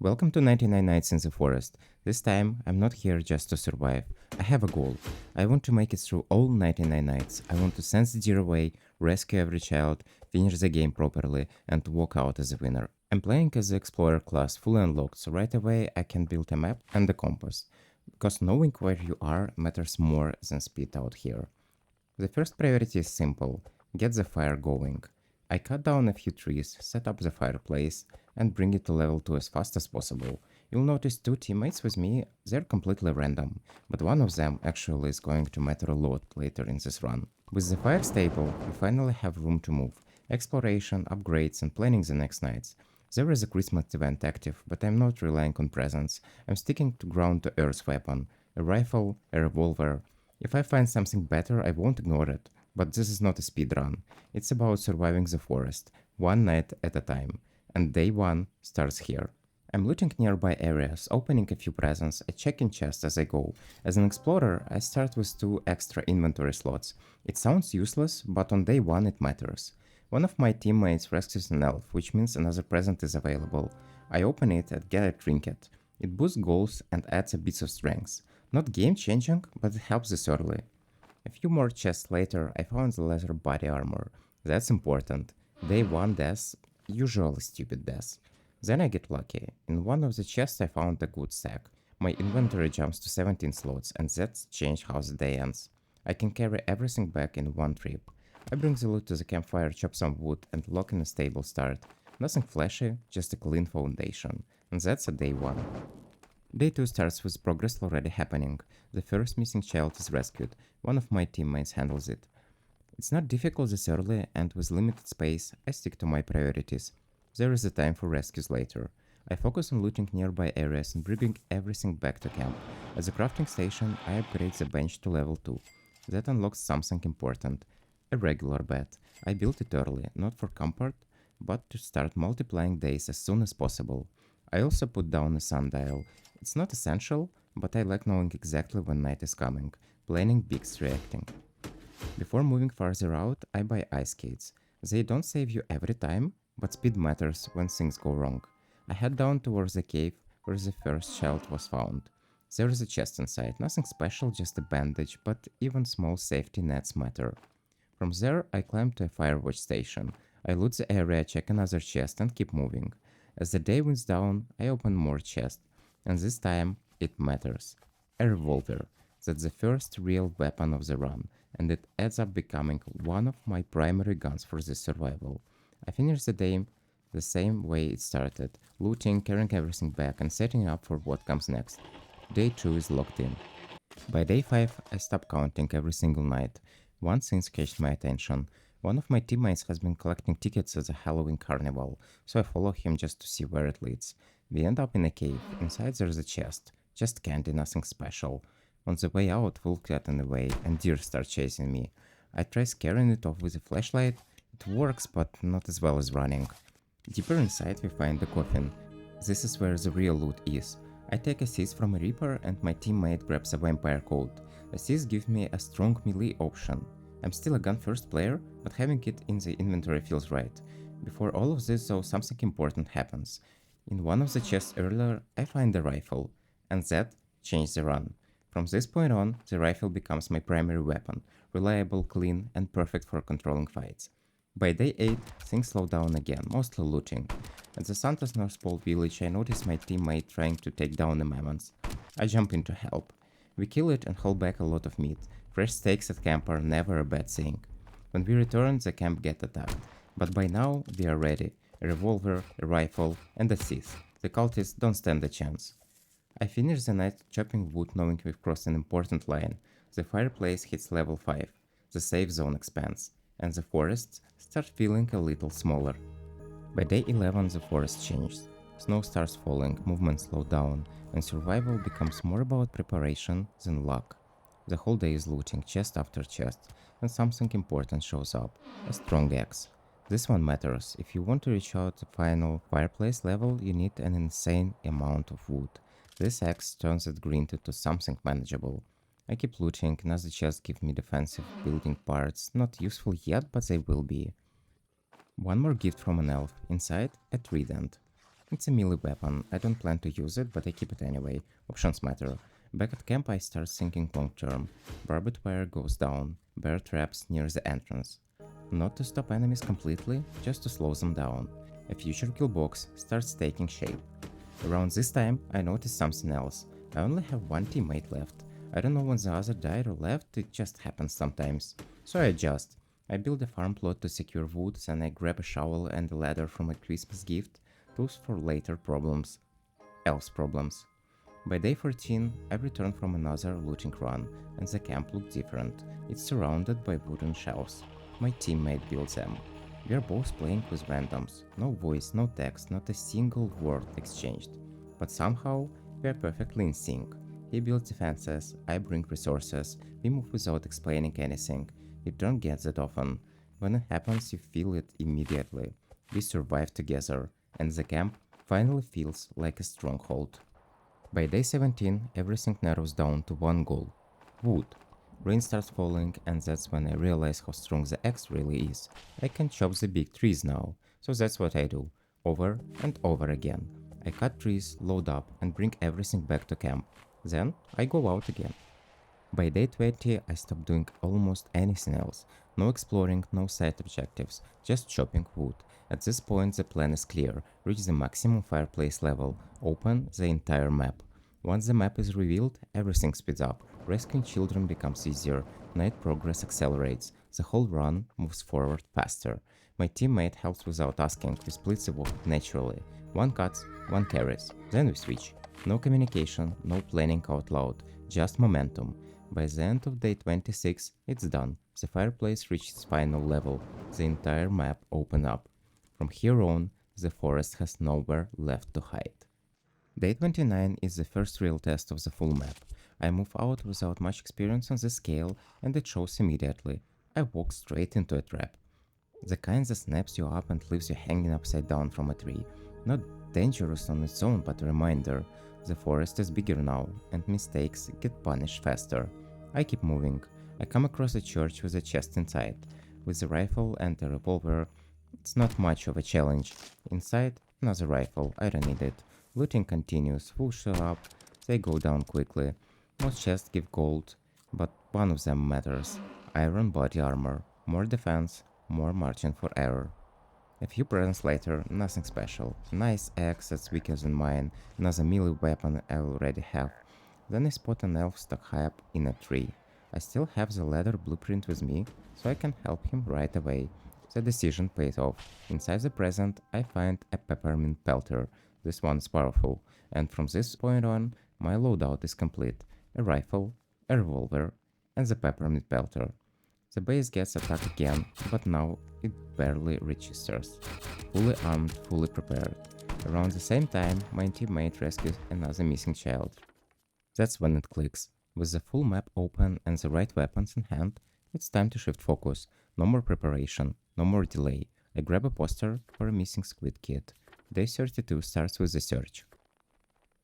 Welcome to 99 Nights in the Forest. This time, I'm not here just to survive. I have a goal. I want to make it through all 99 nights. I want to send the deer away, rescue every child, finish the game properly, and walk out as a winner. I'm playing as the Explorer class fully unlocked, so right away I can build a map and a compass. Because knowing where you are matters more than speed out here. The first priority is simple: get the fire going. I cut down a few trees, set up the fireplace, and bring it to level 2 as fast as possible. You'll notice two teammates with me, they're completely random, but one of them actually is going to matter a lot later in this run. With the fire stable, we finally have room to move, exploration, upgrades, and planning the next nights. There is a Christmas event active, but I'm not relying on presents. I'm sticking to ground to earth weapon, a rifle, a revolver. If I find something better, I won't ignore it. But this is not a speed run. It's about surviving the forest, one night at a time. And day one starts here. I'm looting nearby areas, opening a few presents, and checking chests as I go. As an explorer, I start with 2 extra inventory slots. It sounds useless, but on day 1 it matters. One of my teammates rescues an elf, which means another present is available. I open it and get a trinket. It boosts goals and adds a bit of strength. Not game changing, but it helps this early. A few more chests later, I found the leather body armor. That's important. Day 1 deaths, usually stupid deaths. Then I get lucky. In one of the chests I found a good stack. My inventory jumps to 17 slots, and that's changed how the day ends. I can carry everything back in one trip. I bring the loot to the campfire, chop some wood, and lock in a stable start. Nothing flashy, just a clean foundation. And that's a day 1. Day 2 starts with progress already happening. The first missing child is rescued. One of my teammates handles it. It's not difficult this early, and with limited space, I stick to my priorities. There is a time for rescues later. I focus on looting nearby areas and bringing everything back to camp. At the crafting station, I upgrade the bench to level 2. That unlocks something important: a regular bed. I built it early, not for comfort, but to start multiplying days as soon as possible. I also put down a sundial. It's not essential, but I like knowing exactly when night is coming, planning peaks reacting. Before moving farther out, I buy ice skates. They don't save you every time, but speed matters when things go wrong. I head down towards the cave where the first child was found. There is a chest inside, nothing special, just a bandage, but even small safety nets matter. From there, I climb to a firewatch station. I loot the area, check another chest, and keep moving. As the day winds down, I open more chests, and this time it matters. A revolver. That's the first real weapon of the run, and it ends up becoming one of my primary guns for this survival. I finish the day the same way it started, looting, carrying everything back, and setting up for what comes next. Day 2 is locked in. By day 5, I stop counting every single night. One thing catches my attention. One of my teammates has been collecting tickets at the Halloween carnival, so I follow him just to see where it leads. We end up in a cave. Inside there's a chest. Just candy, nothing special. On the way out, wolf get in the way, and deer start chasing me. I try scaring it off with a flashlight. It works, but not as well as running. Deeper inside, we find the coffin. This is where the real loot is. I take a seize from a reaper, and my teammate grabs a vampire coat. A seize gives me a strong melee option. I'm still a gun first player, but having it in the inventory feels right. Before all of this though, something important happens. In one of the chests earlier, I find a rifle, and that changed the run. From this point on, the rifle becomes my primary weapon, reliable, clean, and perfect for controlling fights. By day 8, things slow down again, mostly looting. At the Santa's North Pole village, I notice my teammate trying to take down the mammoths. I jump in to help. We kill it and hold back a lot of meat. Fresh steaks at camp are never a bad thing. When we return, the camp gets attacked. But by now, we are ready. A revolver, a rifle, and a scythe. The cultists don't stand a chance. I finish the night chopping wood knowing we've crossed an important line. The fireplace hits level 5. The safe zone expands. And the forests start feeling a little smaller. By day 11, the forest changes. Snow starts falling, movement slows down, and survival becomes more about preparation than luck. The whole day is looting chest after chest, and something important shows up: a strong axe. This one matters. If you want to reach out the final fireplace level, you need an insane amount of wood. This axe turns that green into something manageable. I keep looting, another chest gives me defensive building parts, not useful yet, but they will be. One more gift from an elf, inside a trident. It's a melee weapon. I don't plan to use it, but I keep it anyway. Options matter. Back at camp, I start thinking long term. Barbed wire goes down. Bear traps near the entrance. Not to stop enemies completely, just to slow them down. A future kill box starts taking shape. Around this time, I notice something else. I only have one teammate left. I don't know when the other died or left, it just happens sometimes. So I adjust. I build a farm plot to secure wood, then I grab a shovel and a ladder from a Christmas gift, tools for later problems. Else problems. By day 14, I return from another looting run, and the camp looked different. It's surrounded by wooden shelves. My teammate built them. We are both playing with randoms. No voice, no text, not a single word exchanged. But somehow, we are perfectly in sync. He builds defenses, I bring resources, we move without explaining anything. You don't get that often. When it happens, you feel it immediately. We survive together, and the camp finally feels like a stronghold. By day 17, everything narrows down to one goal: wood. Rain starts falling, and that's when I realize how strong the axe really is. I can chop the big trees now, so that's what I do, over and over again. I cut trees, load up, and bring everything back to camp. Then I go out again. By day 20, I stop doing almost anything else. No exploring, no side objectives, just chopping wood. At this point, the plan is clear: reach the maximum fireplace level, open the entire map. Once the map is revealed, everything speeds up. Rescuing children becomes easier, night progress accelerates, the whole run moves forward faster. My teammate helps without asking, we split the work naturally. One cuts, one carries, then we switch. No communication, no planning out loud, just momentum. By the end of day 26, it's done. The fireplace reached its final level. The entire map opened up. From here on, the forest has nowhere left to hide. Day 29 is the first real test of the full map. I move out without much experience on the scale, and it shows immediately. I walk straight into a trap. The kind that snaps you up and leaves you hanging upside down from a tree. Not dangerous on its own, but a reminder. The forest is bigger now, and mistakes get punished faster. I keep moving. I come across a church with a chest inside. With a rifle and a revolver, it's not much of a challenge. Inside, another rifle, I don't need it. Looting continues, fools show up, they go down quickly. Most chests give gold, but one of them matters. Iron body armor, more defense, more margin for error. A few presents later, nothing special. Nice axe that's weaker than mine, another melee weapon I already have. Then I spot an elf stuck high up in a tree. I still have the ladder blueprint with me, so I can help him right away. The decision pays off. Inside the present, I find a peppermint pelter. This one is powerful, and from this point on, my loadout is complete. A rifle, a revolver, and the peppermint pelter. The base gets attacked again, but now it barely registers. Fully armed, fully prepared. Around the same time, my teammate rescues another missing child. That's when it clicks. With the full map open and the right weapons in hand, it's time to shift focus. No more preparation, no more delay. I grab a poster for a missing squid kid. Day 32 starts with the search.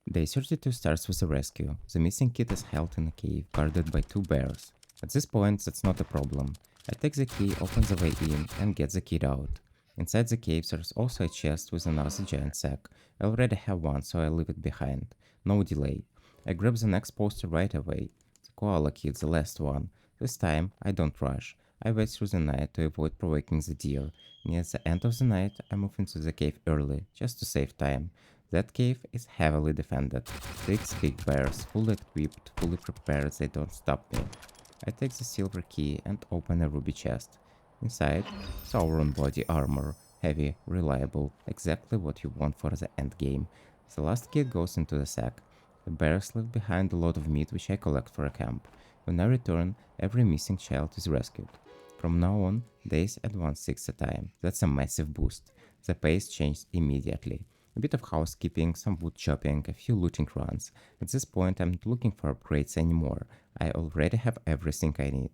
Day 32 starts with the rescue. The missing kid is held in a cave, guarded by two bears. At this point, that's not a problem. I take the key, open the way in, and get the kid out. Inside the cave, there's also a chest with another giant sack. I already have one, so I leave it behind. No delay. I grab the next poster right away. The koala kid, the last one. This time, I don't rush. I wait through the night to avoid provoking the deer. Near the end of the night, I move into the cave early, just to save time. That cave is heavily defended. 6 big bears, fully equipped, fully prepared, they don't stop me. I take the silver key and open a ruby chest. Inside, Sauron body armor, heavy, reliable, exactly what you want for the endgame. The last kid goes into the sack. The bears leave behind a lot of meat which I collect for a camp. When I return, every missing child is rescued. From now on, days advance 6 at a time. That's a massive boost. The pace changed immediately. A bit of housekeeping, some wood chopping, a few looting runs. At this point, I'm not looking for upgrades anymore. I already have everything I need.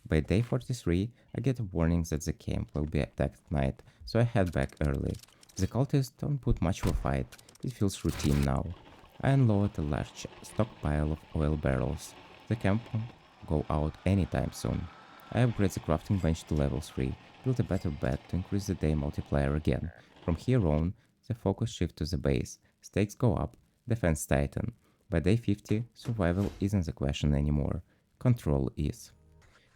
By day 43, I get a warning that the camp will be attacked at night, so I head back early. The cultists don't put much of a fight. It feels routine now. I unload a large stockpile of oil barrels. The camp won't go out anytime soon. I upgrade the crafting bench to level 3, build a better bed to increase the day multiplier again. From here on, the focus shifts to the base, stakes go up, defense tighten. By day 50, survival isn't the question anymore, control is.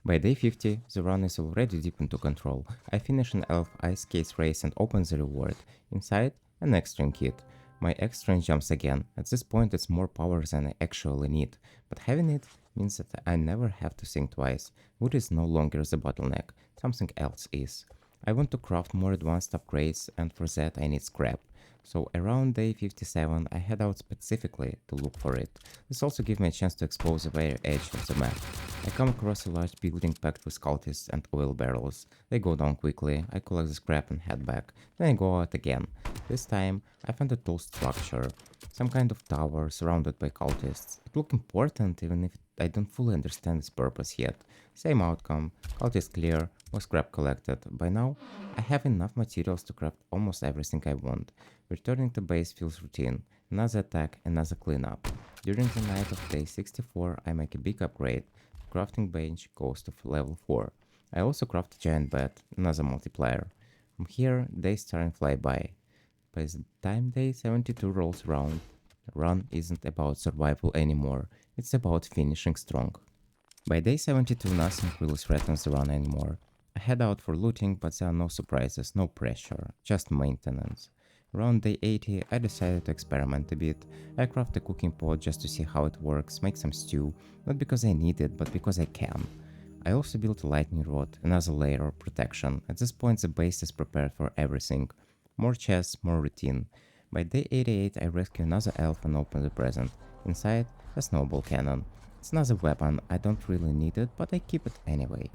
By day 50, the run is already deep into control. I finish an elf ice case race and open the reward. Inside, an extreme kit. My extreme jumps again. At this point, it's more power than I actually need, but having it means that I never have to think twice. Wood is no longer the bottleneck, something else is. I want to craft more advanced upgrades, and for that I need scrap. So around day 57, I head out specifically to look for it. This also gives me a chance to expose the very edge of the map. I come across a large building packed with cultists and oil barrels. They go down quickly, I collect the scrap and head back. Then I go out again. This time, I find a tall structure, some kind of tower surrounded by cultists. It looks important even if I don't fully understand its purpose yet. Same outcome, cultist clear, more scrap collected. By now, I have enough materials to craft almost everything I want. Returning to base feels routine. Another attack, another cleanup. During the night of day 64, I make a big upgrade. The crafting bench goes to level 4. I also craft a giant bed, another multiplier. From here, days start and fly by. By the time day 72 rolls around, the run isn't about survival anymore, it's about finishing strong. By day 72, nothing really threatens the run anymore. I head out for looting, but there are no surprises, no pressure, just maintenance. Around day 80, I decided to experiment a bit. I craft a cooking pot just to see how it works, make some stew, not because I need it, but because I can. I also built a lightning rod, another layer of protection. At this point, the base is prepared for everything. More chests, more routine. By day 88, I rescue another elf and open the present. Inside, a snowball cannon. It's another weapon, I don't really need it, but I keep it anyway.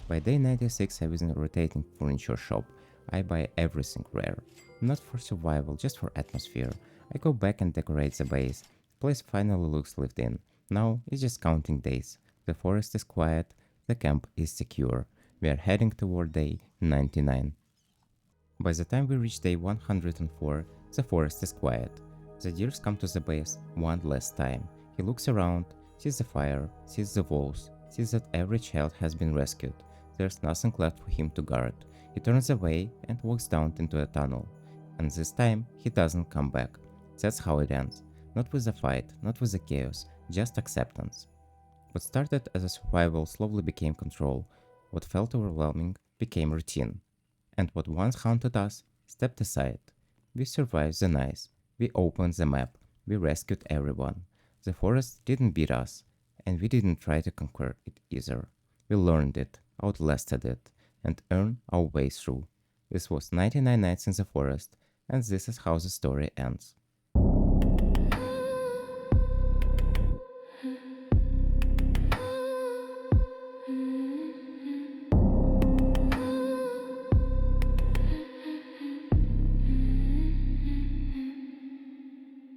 By day 96, I visit a rotating furniture shop. I buy everything rare. Not for survival, just for atmosphere. I go back and decorate the base. The place finally looks lived in. Now it's just counting days. The forest is quiet, the camp is secure. We are heading toward day 99. By the time we reach day 104, the forest is quiet. The deers come to the base one last time. He looks around, sees the fire, sees the wolves, sees that every child has been rescued. There's nothing left for him to guard. He turns away and walks down into a tunnel. And this time, he doesn't come back. That's how it ends. Not with a fight, not with a chaos, just acceptance. What started as a survival slowly became control. What felt overwhelming became routine. And what once haunted us stepped aside. We survived the night. We opened the map. We rescued everyone. The forest didn't beat us, and we didn't try to conquer it either. We learned it, outlasted it, and earned our way through. This was 99 Nights in the Forest, and this is how the story ends.